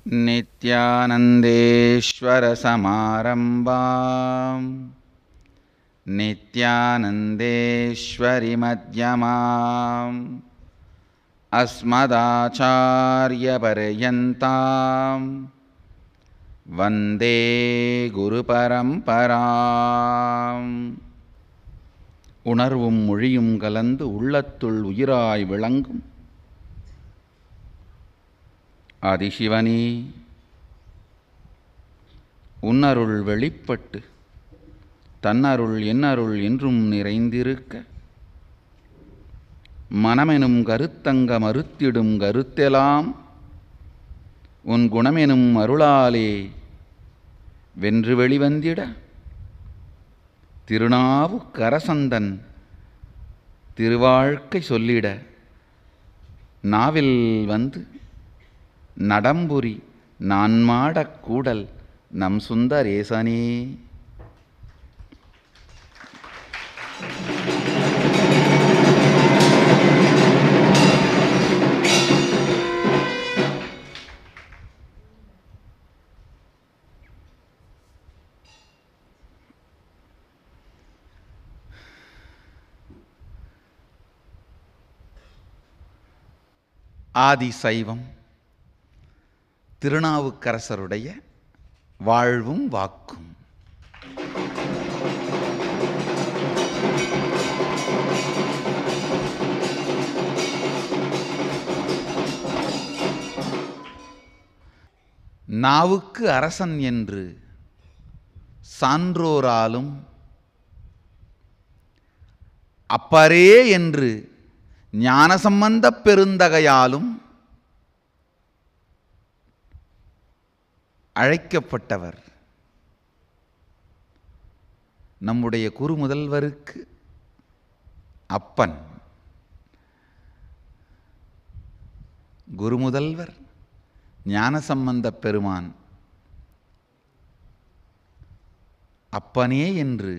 नित्यानन्देश्वरसमारम्भां नित्यानन्देश्वरिमध्यमाम् अस्मदाचार्यपर्यन्तां वन्दे குருபரம்பராம். உணர்வும் மொழியும் கலந்து உள்ளத்துள் உயிராய் விளங்கும் ஆதிசிவனே, உன்னருள் வெளிப்பட்டு தன்னருள் என்னருள் என்றும் நிறைந்திருக்க மனமெனும் கருத்தங்க மறுத்திடும் கருத்தெலாம் உன் குணமெனும் அருளாலே வென்று வெளிவந்திட திருநாவுக்கரசந்தன் திருவாழ்க்கை சொல்லிட நாவில் வந்து நடம்புரி நான்மாடக் கூடல் நம் சுந்தரேசனே. ஆதி சைவம் திருநாவுக்கரசருடைய வாழ்வும் வாக்கும். நாவுக்கு அரசன் என்று சான்றோராலும் அப்பரே என்று ஞானசம்பந்தப் பெருந்தகையாலும் அழைக்கப்பட்டவர் நம்முடைய குருமுதல்வருக்கு அப்பன். குருமுதல்வர் ஞானசம்பந்தப் பெருமான் அப்பனே என்று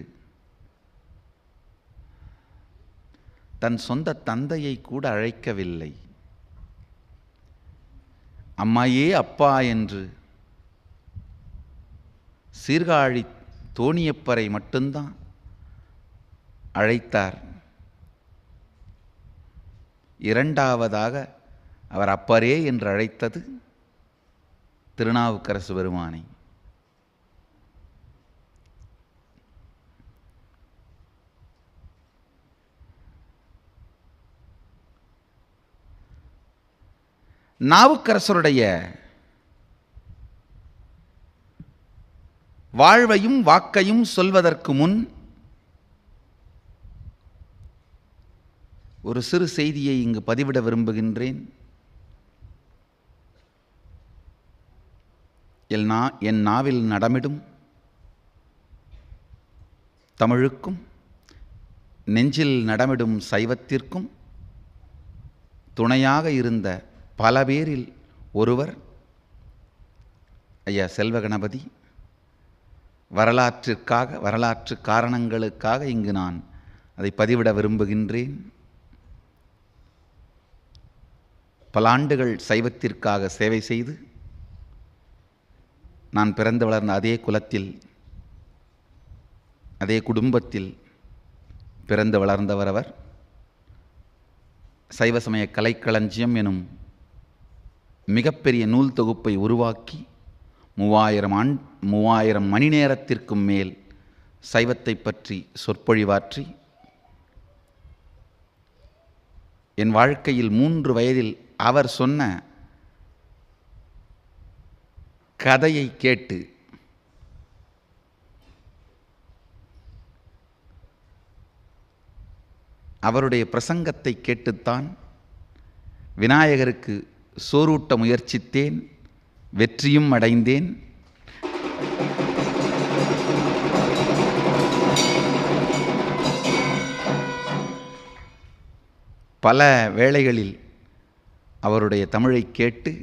தன் சொந்த தந்தையை கூட அழைக்கவில்லை. அம்மையே அப்பா என்று சீர்காழி தோணியப்பரை மட்டும்தான் அழைத்தார். இரண்டாவதாக அவர் அப்பரே என்று அழைத்தது திருநாவுக்கரசு பெருமானை. நாவுக்கரசருடைய வாழ்வையும் வாக்கையும் சொல்வதற்கு முன் ஒரு சிறு செய்தியை இங்கு பதிவிட விரும்புகின்றேன். என் நாவில் நடமிடும் தமிழுக்கும் நெஞ்சில் நடமிடும் சைவத்திற்கும் துணையாக இருந்த பல பேரில் ஒருவர் ஐயா செல்வ கணபதி. வரலாற்று காரணங்களுக்காக இங்கு நான் அதை பதிவிட விரும்புகின்றேன். பல ஆண்டுகள் சைவத்திற்காக சேவை செய்து நான் பிறந்து வளர்ந்த அதே குலத்தில் அதே குடும்பத்தில் பிறந்து வளர்ந்தவர் அவர். சைவ சமய கலைக்களஞ்சியம் எனும் மிகப்பெரிய நூல் தொகுப்பை உருவாக்கி 3000 மணி நேரத்திற்கும் மேல் சைவத்தை பற்றி சொற்பொழிவாற்றி என் வாழ்க்கையில் 3 வயதில் அவர் சொன்ன கதையை கேட்டு அவருடைய பிரசங்கத்தை கேட்டுத்தான் விநாயகருக்கு சோறூட்ட முயற்சித்தேன், வெற்றியும் அடைந்தேன். பல வேளைகளில் அவருடைய தமிழை கேட்டு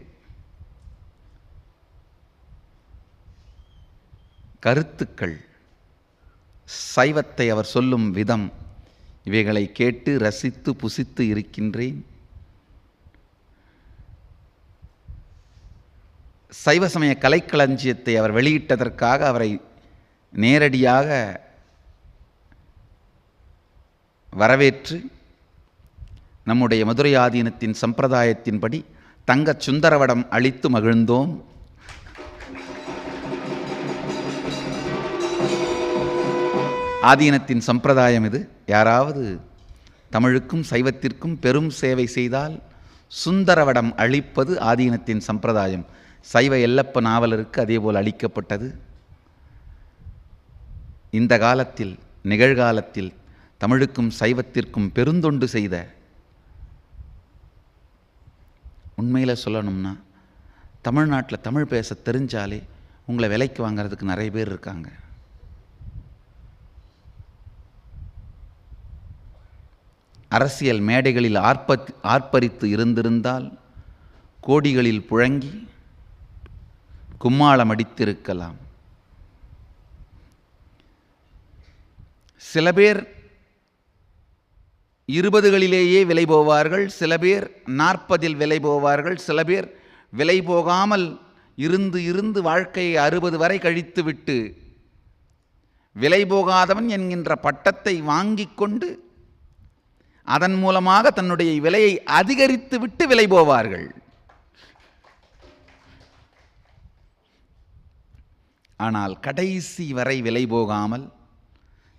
கருத்துக்கள், சைவத்தை அவர் சொல்லும் விதம், இவைகளை கேட்டு ரசித்து புசித்து இருக்கின்றேன். சைவ சமய கலைக்களஞ்சியத்தை அவர் வெளியிட்டதற்காக அவரை நேரடியாக வரவேற்று நம்முடைய மதுரை ஆதீனத்தின் சம்பிரதாயத்தின்படி தங்கச் சுந்தரவடம் அளித்து மகிழ்ந்தோம். ஆதீனத்தின் சம்பிரதாயம் இது. யாராவது தமிழுக்கும் சைவத்திற்கும் பெரும் சேவை செய்தால் சுந்தரவடம் அளிப்பது ஆதீனத்தின் சம்பிரதாயம். சைவ எல்லப்ப நாவலருக்கு அதேபோல் அளிக்கப்பட்டது. இந்த காலத்தில், நிகழ்காலத்தில் தமிழுக்கும் சைவத்திற்கும் பெருந்தொண்டு செய்த, உண்மையில் சொல்லணும்னா தமிழ்நாட்டில் தமிழ் பேச தெரிஞ்சாலே உங்களை விலைக்கு வாங்கிறதுக்கு நிறைய பேர் இருக்காங்க. அரசியல் மேடைகளில் ஆர்ப்பரித்து இருந்திருந்தால் கோடிகளில் புழங்கி கும்மாளம் அடித்திருக்கலாம். சில பேர் 20களிலேயே விலை போவார்கள், சில பேர் 40 விலை போவார்கள், சில பேர் விலை போகாமல் இருந்து வாழ்க்கையை 60 வரை கழித்துவிட்டு விலை போகாதவன் என்கின்ற பட்டத்தை வாங்கி கொண்டு அதன் மூலமாக தன்னுடைய விலையை அதிகரித்து விட்டு விலை போவார்கள். ஆனால் கடைசி வரை விலை போகாமல்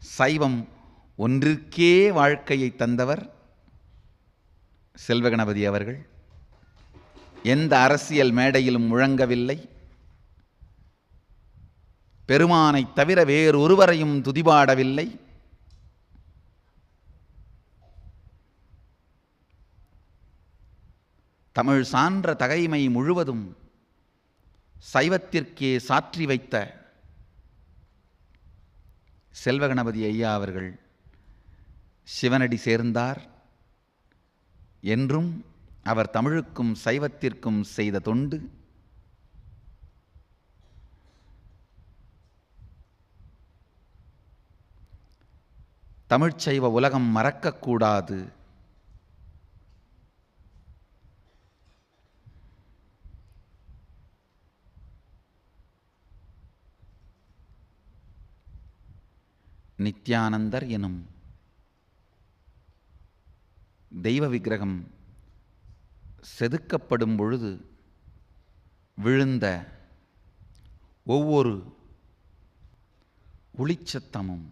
சைவம் ஒன்றிற்கே வாழ்க்கையை தந்தவர் செல்வகணபதி அவர்கள். எந்த அரசியல் மேடையிலும் முழங்கவில்லை. பெருமானை தவிர வேறொருவரையும் துதிபாடவில்லை. தமிழ் சான்ற தகைமை முழுவதும் சைவத்திற்கே சாற்றி வைத்த செல்வகணபதி ஐயா அவர்கள் சிவனடி சேர்ந்தார். என்றும் அவர் தமிழுக்கும் சைவத்திற்கும் செய்த தொண்டு தமிழ்ச்சைவ உலகம் மறக்கக்கூடாது. நித்யானந்தர் எனும் தெய்வ விக்கிரகம் செதுக்கப்படும் பொழுது விழுந்த ஒவ்வொரு ஒளிச்சத்தமும்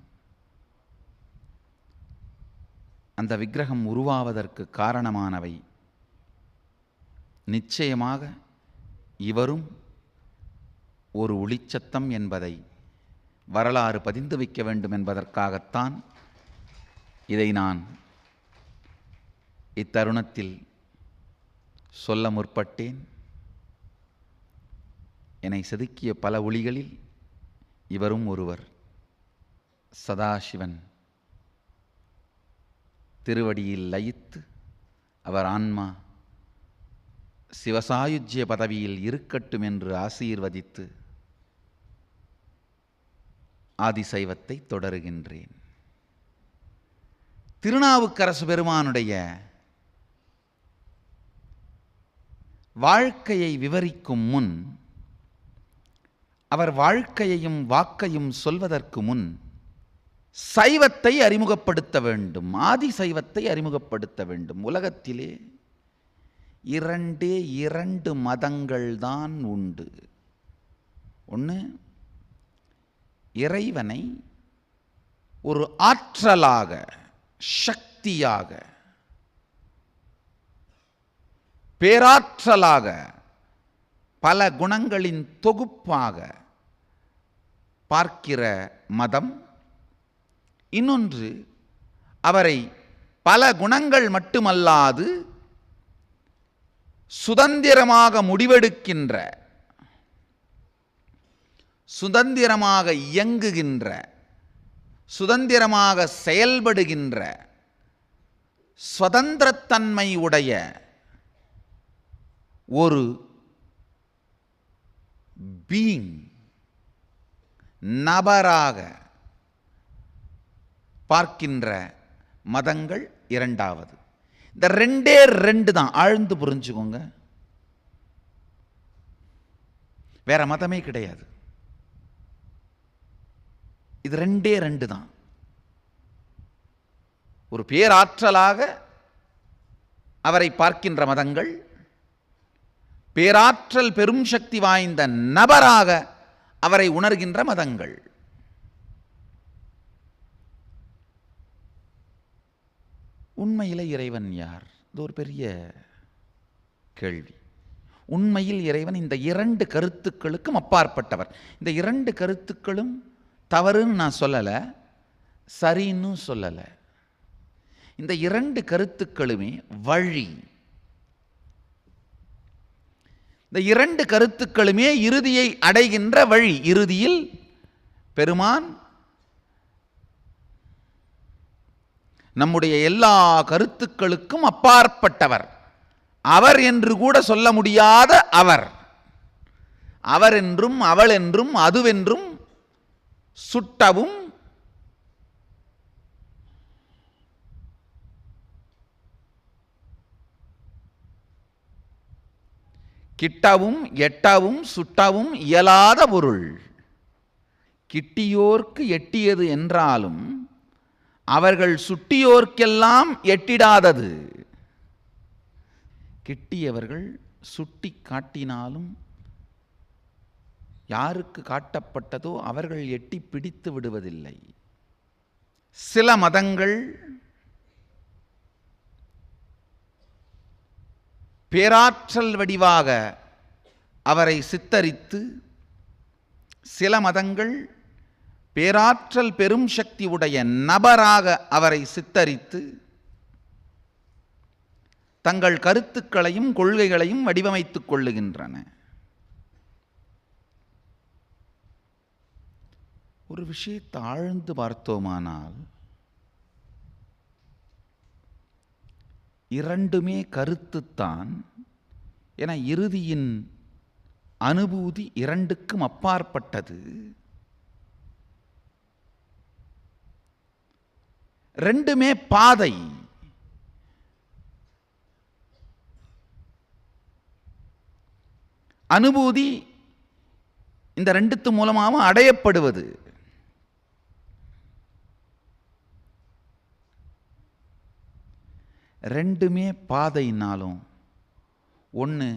அந்த விக்கிரகம் உருவாவதற்கு காரணமானவை. நிச்சயமாக இவரும் ஒரு ஒளிச்சத்தம் என்பதை வரலாறு பதிந்து வைக்க வேண்டும் என்பதற்காகத்தான் இதை நான் இத்தருணத்தில் சொல்ல முற்பட்டேன். என்னை செதுக்கிய பல ஒளிகளில் இவரும் ஒருவர். சதாசிவன் திருவடியில் லயித்து அவர் ஆன்மா சிவசாயுஜ்ய பதவியில் இருக்கட்டும் என்று ஆசீர்வதித்து ஆதிசைவத்தை தொடருகின்றேன். திருநாவுக்கரசு பெருமானுடைய வாழ்க்கையை விவரிக்கும் முன், அவர் வாழ்க்கையையும் வாக்கையும் சொல்வதற்கு முன் சைவத்தை அறிமுகப்படுத்த வேண்டும். ஆதிசைவத்தை அறிமுகப்படுத்த வேண்டும். உலகத்திலே இரண்டு மதங்கள் தான் உண்டு. ஒன்று, இறைவனை ஒரு ஆற்றலாக, சக்தியாக, பேராற்றலாக, பல குணங்களின் தொகுப்பாக பார்க்கிற மதம். இன்னொன்று, அவரை பல குணங்கள் மட்டுமல்லாது சுதந்திரமாக முடிவெடுக்கின்ற, சுதந்திரமாக இயங்குகின்ற, சுதந்திரமாக செயல்படுகின்ற சுதந்திரத்தன்மை உடைய ஒரு பீயிங், நபராக பார்க்கின்ற மதங்கள் இரண்டாவது. இந்த ரெண்டே ரெண்டு தான், ஆழ்ந்து புரிஞ்சுக்கோங்க. வேற மதமே கிடையாது. இது ரெண்டே ரெண்டு தான். ஒரு பேராற்றலாக அவரை பார்க்கின்ற மதங்கள், பேராற்றல் பெரும் சக்தி வாய்ந்த நபராக அவரை உணர்கின்ற மதங்கள். உண்மையிலே இறைவன் யார்? இது ஒரு பெரிய கேள்வி. உண்மையில் இறைவன் இந்த இரண்டு கருத்துக்களுக்கும் அப்பாற்பட்டவர். இந்த இரண்டு கருத்துக்களும் தவறுன்னு நான் சொல்லலை, சரின்னு சொல்லலை. இந்த இரண்டு கருத்துக்களுமே வழி. இந்த இரண்டு கருத்துக்களுமே இறுதியை அடைகின்ற வழி. இறுதியில் பெருமான் நம்முடைய எல்லா கருத்துக்களுக்கும் அப்பாற்பட்டவர். அவர் என்று கூட சொல்ல முடியாத அவர். அவர் என்றும் அவள் என்றும் அதுவென்றும் சுட்டவும் கிட்டவும் எட்டவும் சுட்டவும் இயலாத பொருள். கிட்டியோர்க்கு எட்டியது என்றாலும் அவர்கள் சுட்டியோர்க்கெல்லாம் எட்டிடாதது. கிட்டியவர்கள் சுட்டி காட்டினாலும் யாருக்கு காட்டப்பட்டதோ அவர்கள் எட்டி பிடித்து விடுவதில்லை. சில மதங்கள் பேராற்றல் வடிவாக அவரை சித்தரித்து, சில மதங்கள் பேராற்றல் பெரும் சக்தி உடைய நபராக அவரை சித்தரித்து தங்கள் கருத்துக்களையும் கொள்கைகளையும் வடிவமைத்துக் கொள்ளுகின்றன. ஒரு விஷயத்தை ஆழ்ந்து பார்த்தோமானால் இரண்டுமே கருத்துத்தான். என இறுதியின் அனுபூதி இரண்டுக்கும் அப்பாற்பட்டது. ரெண்டுமே பாதை. அனுபூதி இந்த ரெண்டுத்து மூலமாக அடையப்படுவது. ரெண்டுமே பாதைனாலும் ஒன்று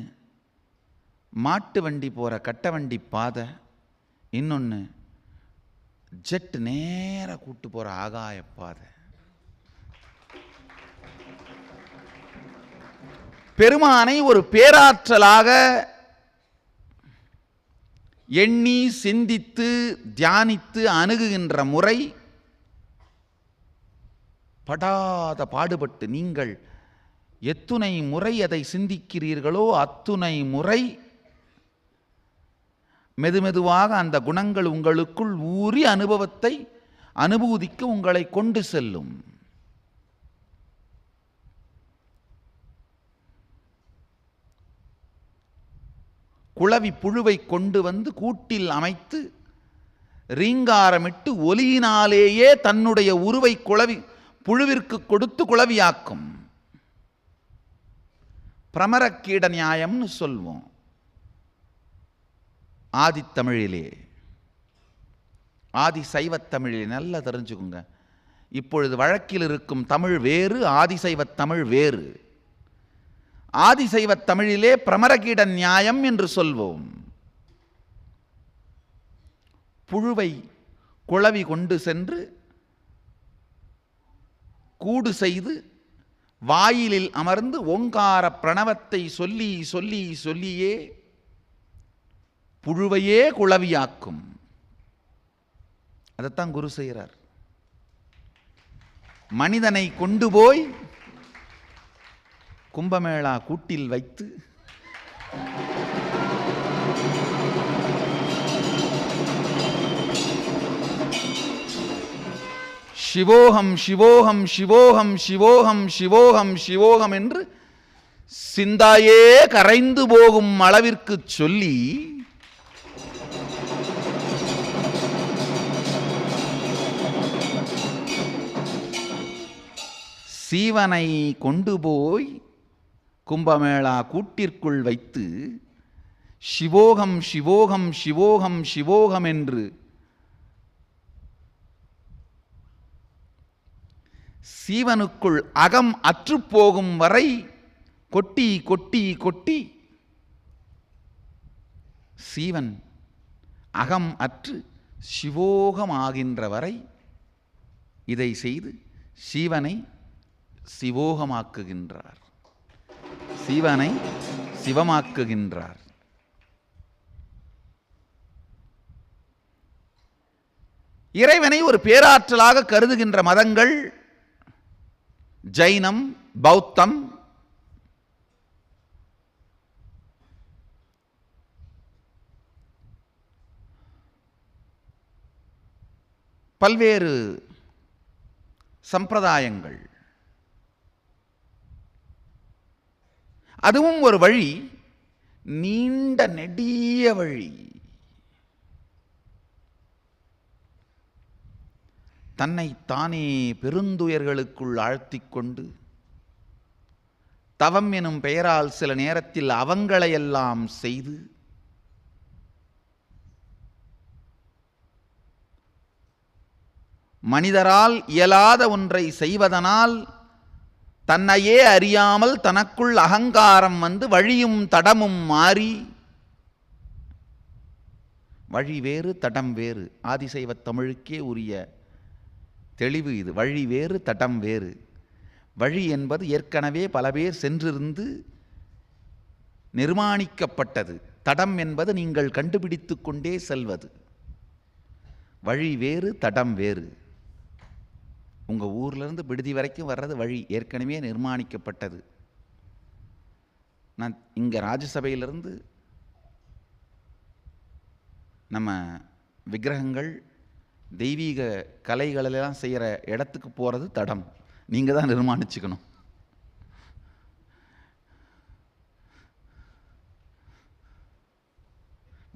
மாட்டு வண்டி போகிற கட்ட வண்டி பாதை, இன்னொன்று ஜெட் நேராக கூட்டு போகிற ஆகாய பாதை. பெருமானை ஒரு பேராற்றலாக எண்ணி சிந்தித்து தியானித்து அணுகுகின்ற முறை படாத பாடுபட்டு நீங்கள் எத்துணை முறை அதை சிந்திக்கிறீர்களோ அத்துணை முறை மெதுமெதுவாக அந்த குணங்கள் உங்களுக்குள் ஊறி அனுபவத்தை அனுபூதிக்கு உங்களை கொண்டு செல்லும். குளவி புழுவை கொண்டு வந்து கூட்டில் அமைத்து ரீங்காரமிட்டு ஒலியினாலேயே தன்னுடைய உருவை குளவி புழுவிற்கு கொடுத்து குளவியாக்கும். பிரமரக்கீட நியாயம்னு சொல்வோம் ஆதித்தமிழிலே, ஆதி சைவத்தமிழிலே. நல்லா தெரிஞ்சுக்குங்க. இப்பொழுது வழக்கில் இருக்கும் தமிழ் வேறு, ஆதிசைவத் தமிழ் வேறு. ஆதிசைவத் தமிழிலே பிரமரகீட நியாயம் என்று சொல்வோம். புழுவை குளவி கொண்டு சென்று கூடு செய்து வாயிலில் அமர்ந்து ஓங்கார பிரணவத்தை சொல்லி சொல்லி சொல்லியே புழுவையே குளவியாக்கும். அதைத்தான் குரு செய்கிறார். மனிதனை கொண்டு போய் கும்பமேளா கூட்டில் வைத்து சிவோகம் சிவோகம் சிவோகம் சிவோகம் சிவோகம் சிவோகம் என்று சிந்தாயே கரைந்து போகும் அளவிற்கு சொல்லி சீவனை கொண்டு போய் கும்பமேளா கூட்டிற்குள் வைத்து சிவோகம் சிவோகம் சிவோகம் சிவோகம் என்று சீவனுக்குள் அகம் அற்றுப்போகும் வரை கொட்டி கொட்டி கொட்டி சீவன் அகம் அற்று சிவோகமாகின்ற வரை இதை செய்து சீவனை சிவோகமாக்குகின்றார், சீவனை சிவமாக்குகின்றார். இறைவனை ஒரு பேராற்றலாக கருதுகின்ற மதங்கள் ஜைனம், பௌத்தம், பல்வேறு சம்பிரதாயங்கள். அதுவும் ஒரு வழி, நீண்ட நெடிய வழி. தன்னை தானே பெருந்துயர்களுக்குள் ஆழ்த்திக் கொண்டு தவம் எனும் பெயரால் சில நேரத்தில் அவங்களையெல்லாம் செய்து மனிதரால் இயலாத ஒன்றை செய்வதனால் தன்னையே அறியாமல் தனக்குள் அகங்காரம் வந்து வழியும் தடமும் மாறி, வழி வேறு தடம் வேறு, ஆதிசைவ தமிழுக்கே உரிய தெளிவு இது. வழி வேறு தடம் வேறு. வழி என்பது ஏற்கனவே பல பேர் சென்றிருந்து நிர்மாணிக்கப்பட்டது. தடம் என்பது நீங்கள் கண்டுபிடித்து கொண்டே செல்வது. வழி வேறு தடம் வேறு. உங்கள் ஊர்லேருந்து விடுதி வரைக்கும் வர்றது வழி ஏற்கனவே நிர்மாணிக்கப்பட்டது. நான் இங்கே ராஜசபையிலிருந்து நம்ம விக்கிரகங்கள் தெய்வீக கலைகளெல்லாம் செய்கிற இடத்துக்கு போகிறது தடம். நீங்கள் தான் நிர்மாணிச்சுக்கணும்.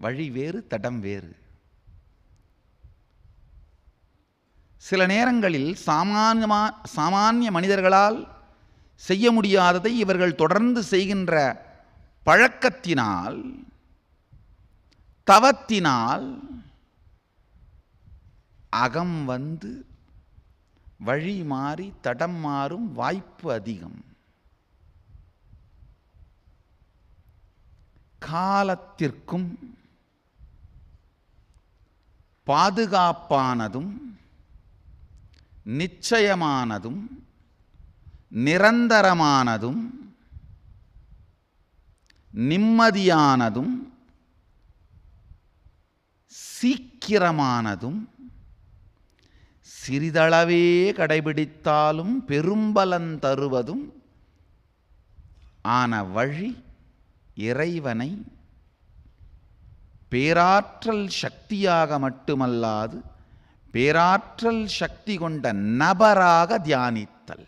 வழி வேறு தடம் வேறு. சில நேரங்களில் சாமானிய மனிதர்களால் செய்ய முடியாததை இவர்கள் தொடர்ந்து செய்கின்ற பழக்கத்தினால், தவத்தினால் அகம் வந்து வழி மாறி தடம் மாறும் வாய்ப்பு அதிகம். காலத்திற்கும் பாதுகாப்பானதும் நிச்சயமானதும் நிரந்தரமானதும் நிம்மதியானதும் சீக்கிரமானதும் சிறிதளவே கடைபிடித்தாலும் பெரும்பலன் தருவதும் ஆன வழி இறைவனை பேராற்றல் சக்தியாக மட்டுமல்லாது பேராற்றல் சக்தி கொண்ட நபராக தியானித்தல்.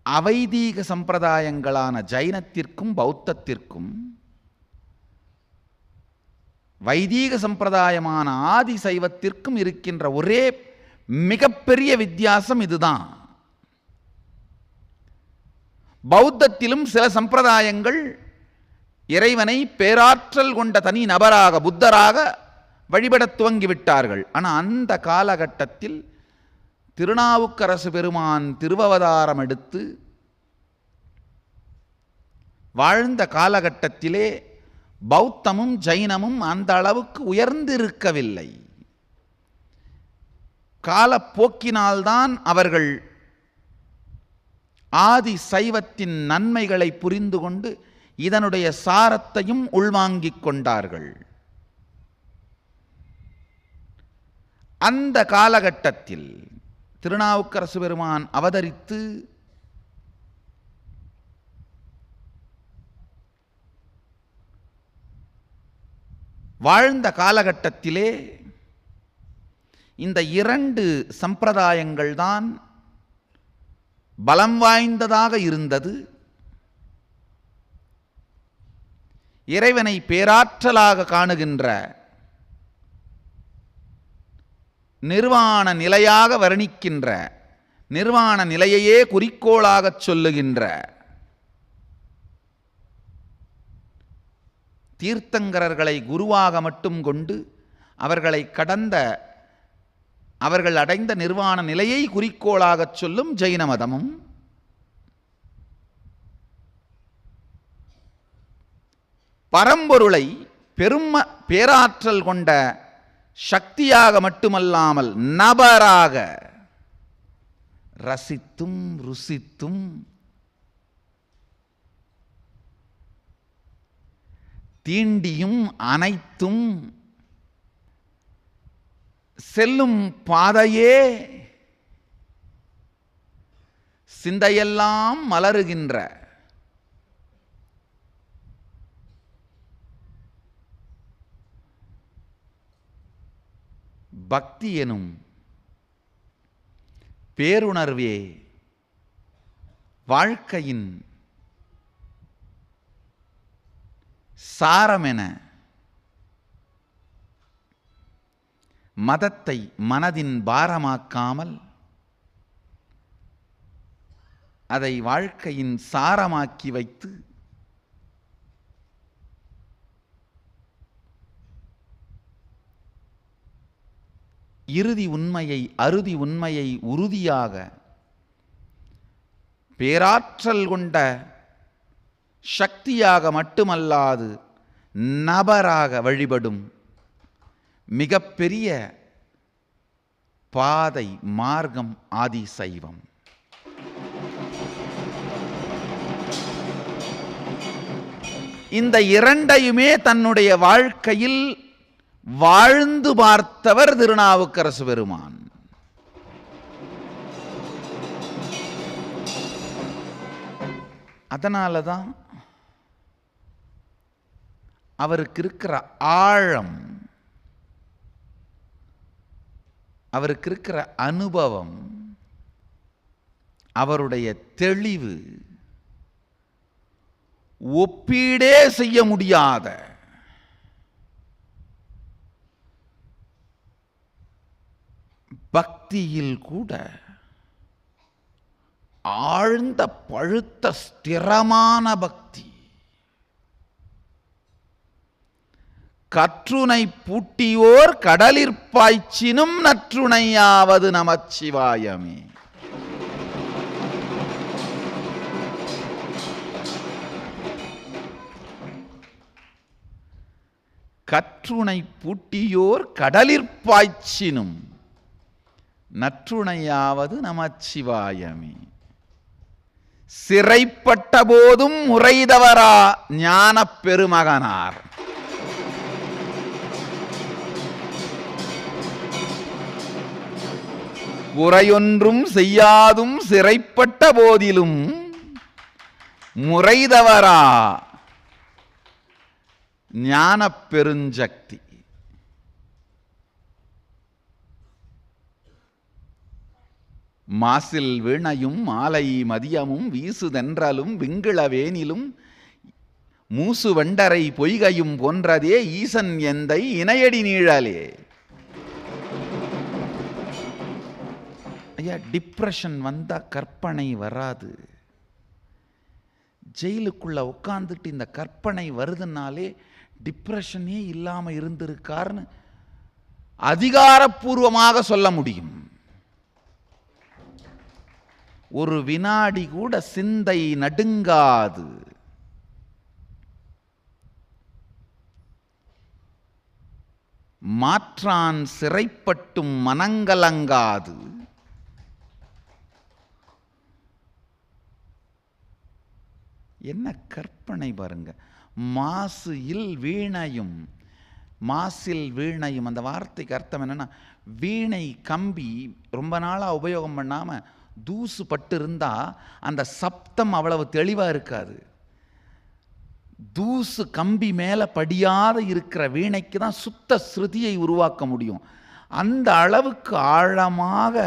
அவைதீக சம்பிரதாயங்களான ஜைனத்திற்கும் பௌத்தத்திற்கும் வைதீக சம்பிரதாயமான ஆதி சைவத்திற்கும் இருக்கின்ற ஒரே மிகப்பெரிய வித்தியாசம் இதுதான். பௌத்தத்திலும் சில சம்பிரதாயங்கள் இறைவனை பேராற்றல் கொண்ட தனி நபராக புத்தராக வழிபட துவங்கிவிட்டார்கள். ஆனால் அந்த காலகட்டத்தில் திருநாவுக்கரசு பெருமான் திருவவதாரம் எடுத்து வாழ்ந்த காலகட்டத்திலே பௌத்தமும் ஜைனமும் அந்த அளவுக்கு உயர்ந்திருக்கவில்லை. காலப்போக்கினால்தான் அவர்கள் ஆதி சைவத்தின் நன்மைகளை புரிந்து கொண்டு இதனுடைய சாரத்தையும் உள்வாங்கிக் கொண்டார்கள். அந்த காலகட்டத்தில் திருநாவுக்கரசு பெருமான் அவதரித்து வாழ்ந்த காலகட்டத்திலே இந்த இரண்டு சம்பிரதாயங்கள் தான் பலம் வாய்ந்ததாக இருந்தது. இறைவனை பேராற்றலாக காணுகின்ற நிர்வாண நிலையாக வர்ணிக்கின்ற நிர்வாண நிலையையே குறிக்கோளாகச் சொல்லுகின்ற தீர்த்தங்கரர்களை குருவாக மட்டும் கொண்டு அவர்கள் அடைந்த நிர்வாண நிலையை குறிக்கோளாகச் சொல்லும் ஜெயின மதமும், பரம்பொருளை பேராற்றல் கொண்ட சக்தியாக மட்டுமல்லாமல் நபராக ரசித்தும் ருசித்தும் தீண்டியும் அனைத்தும் செல்லும் பாதையே சிந்தையெல்லாம் மலருகின்ற பக்தி எனும் பேருணர்வே வாழ்க்கையின் சாரமென மதத்தை மனதின் பாரமாக்காமல் அதை வாழ்க்கையின் சாரமாக்கி வைத்து இறுதி உண்மையை அறுதி உண்மையை உறுதியாக பேராற்றல் கொண்ட சக்தியாக மட்டுமல்லாது நபராக வழிபடும் மிகப்பெரிய பாதை மார்க்கம் ஆதி சைவம். இந்த இரண்டையுமே தன்னுடைய வாழ்க்கையில் வாழ்ந்து பார்த்தவர் திருநாவுக்கரசு பெருமான். அதனால தான் அவருக்கு இருக்கிற ஆழம், அவருக்கு இருக்கிற அனுபவம், அவருடைய தெளிவு ஒப்பீடே செய்ய முடியாத பக்தியில் கூட ஆழ்ந்த பழுத்த ஸ்திரமான பக்தி. கற்றுனை பூட்டியோர் கடலிற்பாய்ச்சினும் நற்றுணையாவது நமச்சிவாயமே. கற்றுனை பூட்டியோர் கடலிற்பாய்ச்சினும் நற்றுணையாவது நமச்சிவாயமே. சிறைப்பட்ட போதும் முறைதவரா ஞான பெருமகனார். குறையொன்றும் செய்யாதும் சிறைப்பட்ட போதிலும் முறைதவரா ஞான பெருஞ்சக்தி. மாசில் வீணையும் மாலை மதியமும் வீசுதென்றலும் விங்கிளவேனிலும் மூசு வண்டரை பொய்கையும் போன்றதே ஈசன் எந்தை இணையடி நீழலே. ஐயா, டிப்ரெஷன் வந்தா கற்பனை வராது. ஜெயிலுக்குள்ள உட்காந்துட்டு இந்த கற்பனை வருதுனாலே டிப்ரெஷனே இல்லாம இருந்திருக்காருன்னு அதிகாரப்பூர்வமாக சொல்ல முடியும். ஒரு வினாடி கூட சிந்தை நடுங்காது. மாற்றான் சிறைப்பட்டும் மனங்கலங்காது. என்ன கற்பனை பாருங்க. மாசு இல் வீணையும், மாசில் வீணையும், அந்த வார்த்தைக்கு அர்த்தம் என்னன்னா, வீணை கம்பி ரொம்ப நாளாக உபயோகம் பண்ணாமல் தூசு பட்டு இருந்தால் அந்த சப்தம் அவ்வளவு தெளிவாக இருக்காது. தூசு கம்பி மேலே படியாத இருக்கிற வீணைக்கு தான் சுத்த ஸ்ருதியை உருவாக்க முடியும். அந்த அளவுக்கு ஆழமாக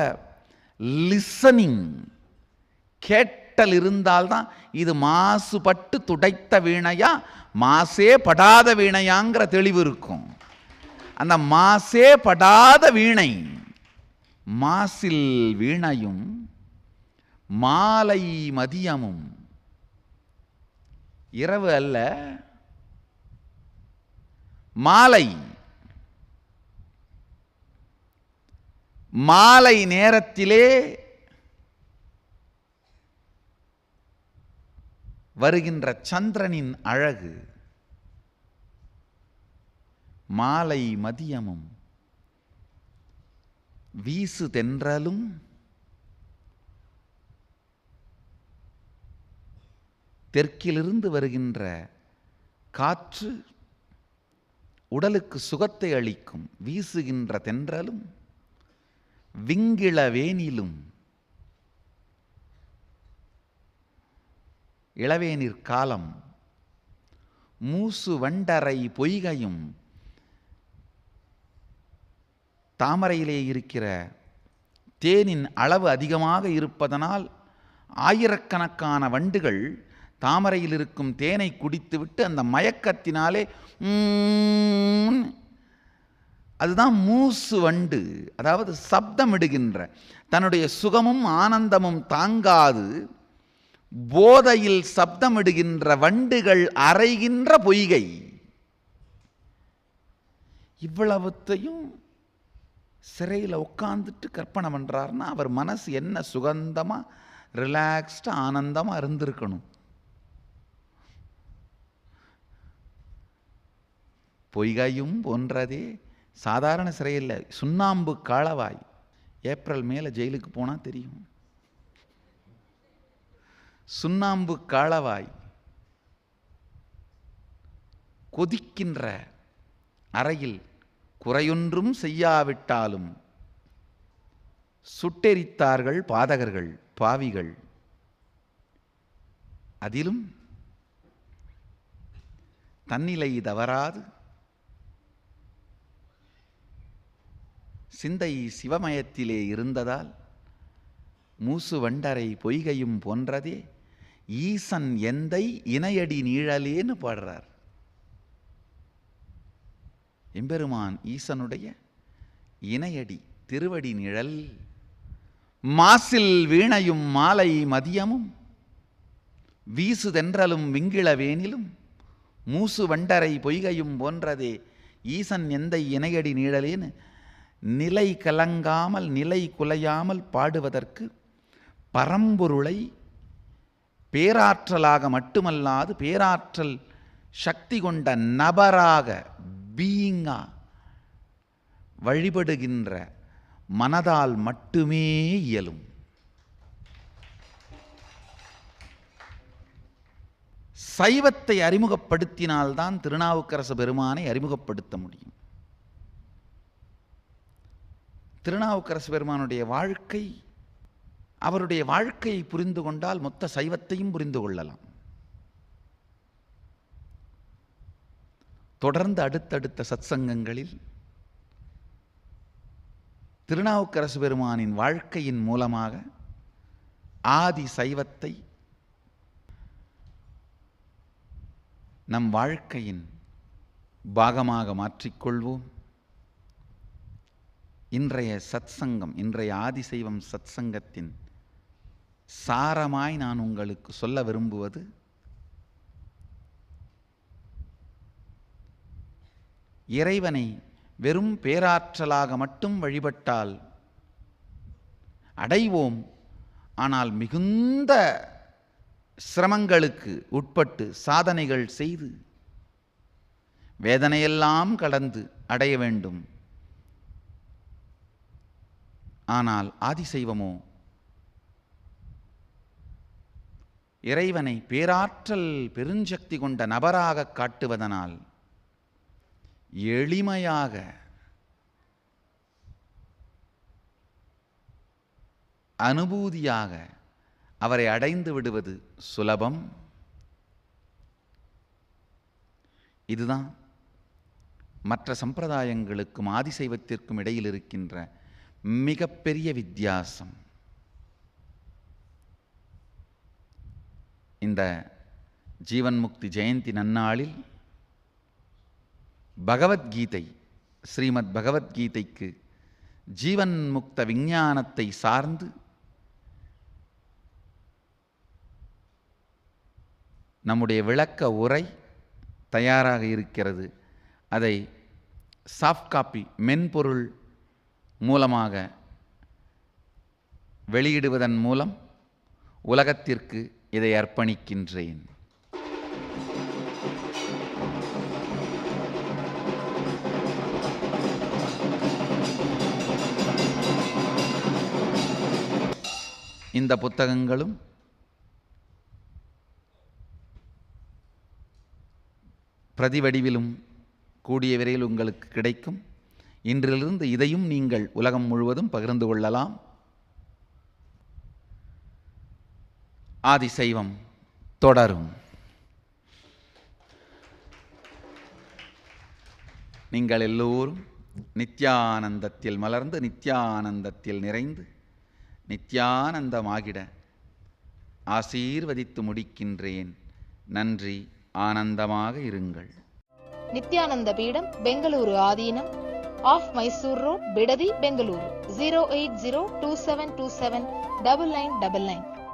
லிசனிங், கேட்டல் இருந்தால்தான் இது மாசுபட்டு துடைத்த வீணையா மாசே படாத வீணையாங்கிற தெளிவு இருக்கும். அந்த மாசே படாத வீணை, மாசில் வீணையும் மாலை மதியமும், இரவு அல்ல, மாலை மாலை நேரத்திலே வருகின்ற சந்திரனின் அழகு, மாலை மதியமும், வீசு தென்றலும், தெற்கிலிருந்து வருகின்ற காற்று உடலுக்கு சுகத்தை அளிக்கும் வீசுகின்ற தென்றலும், விங்கிள வேனிலும், இளவேனிற் காலம், மூசு வண்டரை பொய்கையும், தாமரையிலே இருக்கிற தேனின் அளவு அதிகமாக இருப்பதனால் ஆயிரக்கணக்கான வண்டுகள் தாமரையில் இருக்கும் தேனை குடித்துவிட்டு அந்த மயக்கத்தினாலே அதுதான் மூசு வண்டு, அதாவது சப்தமிடுகின்ற, தன்னுடைய சுகமும் ஆனந்தமும் தாங்காது போதையில் சப்தமிடுகின்ற வண்டுகள் அறைகின்ற பொய்கை. இவ்வளவுத்தையும் சிறையில் உட்காந்துட்டு கற்பனை பண்ணுறாருன்னா அவர் மனசு என்ன சுகந்தமாக ரிலாக்ஸ்டாக ஆனந்தமாக இருந்திருக்கணும். பொய்கையும் போன்றதே சாதாரண சிறையில், சுண்ணாம்பு காளவாய். ஏப்ரல் மேலே ஜெயிலுக்கு போனால் தெரியும். சுண்ணாம்பு காளவாய் கொதிக்கின்ற அறையில் குறையொன்றும் செய்யாவிட்டாலும் சுட்டெரித்தார்கள் பாதகர்கள், பாவிகள். அதிலும் தன்னிலை தவறாது சிந்தை சிவமயத்திலே இருந்ததால் மூசு வண்டரை பொய்கையும் போன்றதே ஈசன் எந்தை இணையடி நீழலேன்னு பாடுறார். எம்பெருமான் ஈசனுடைய இணையடி திருவடி நிழல், மாசில் வீணையும் மாலை மதியமும், வீசு தென்றலும் விங்கிள வேனிலும், மூசு வண்டரை பொய்கையும் போன்றதே ஈசன் எந்தை இணையடி நீழலேன்னு நிலை கலங்காமல் நிலை குலையாமல் பாடுவதற்கு பரம்பொருளை பேராற்றலாக மட்டுமல்லாது பேராற்றல் சக்தி கொண்ட நபராக பீயிங்கா வழிபடுகின்ற மனதால் மட்டுமே இயலும். சைவத்தை அறிமுகப்படுத்தினால்தான் திருநாவுக்கரசு பெருமானை அறிமுகப்படுத்த முடியும். திருநாவுக்கரசு பெருமானுடைய வாழ்க்கை, அவருடைய வாழ்க்கையை புரிந்து கொண்டால் மொத்த சைவத்தையும் புரிந்து கொள்ளலாம். தொடர்ந்து அடுத்தடுத்த சத்சங்கங்களில் திருநாவுக்கரசு பெருமானின் வாழ்க்கையின் மூலமாக ஆதி சைவத்தை நம் வாழ்க்கையின் பாகமாக மாற்றிக்கொள்வோம். இன்றைய சத்சங்கம், இன்றைய ஆதிசைவம் சத்சங்கத்தின் சாரமாய் நான் உங்களுக்கு சொல்ல விரும்புவது, இறைவனை வெறும் பேராற்றலாக மட்டும் வழிபட்டால் அடைவோம். ஆனால் மிகுந்த சிரமங்களுக்கு உட்பட்டு சாதனைகள் செய்து வேதனையெல்லாம் கடந்து அடைய வேண்டும். ஆனால் ஆதிசைவமோ இறைவனை பேராற்றல் பெருஞ்சக்தி கொண்ட நபராக காட்டுவதனால் எளிமையாக அனுபூதியாக அவரை அடைந்து விடுவது சுலபம். இதுதான் மற்ற சம்பிரதாயங்களுக்கும் ஆதிசைவத்திற்கும் இடையில் இருக்கின்ற மிகப்பெரிய வித்தியாசம். இந்த ஜீவன் முக்தி ஜெயந்தி நன்னாளில் பகவத்கீதை, ஸ்ரீமத் பகவத்கீதைக்கு ஜீவன் முக்த விஞ்ஞானத்தை சார்ந்து நம்முடைய விளக்க உரை தயாராக இருக்கிறது. அதை சாஃப்ட் காப்பி மென்பொருள் மூலமாக வெளியிடுவதன் மூலம் உலகத்திற்கு இதை அர்ப்பணிக்கின்றேன். இந்த புத்தகங்களும் பிரதி வடிவிலும் கூடிய விரைவில் உங்களுக்கு கிடைக்கும். இன்றிலிருந்து இதையும் நீங்கள் உலகம் முழுவதும் பகிர்ந்து கொள்ளலாம். ஆதிசைவம் தொடரும். நீங்கள் எல்லோரும் நித்யானந்தத்தில் மலர்ந்து நித்யானந்தத்தில் நிறைந்து நித்யானந்தமாகிட ஆசீர்வதித்து முடிக்கின்றேன். நன்றி. ஆனந்தமாக இருங்கள். நித்யானந்த பீடம், பெங்களூரு ஆதீனம், ஆஃப் மைசூர் ரோட், பிடதி, பெங்களூரு 08027279999.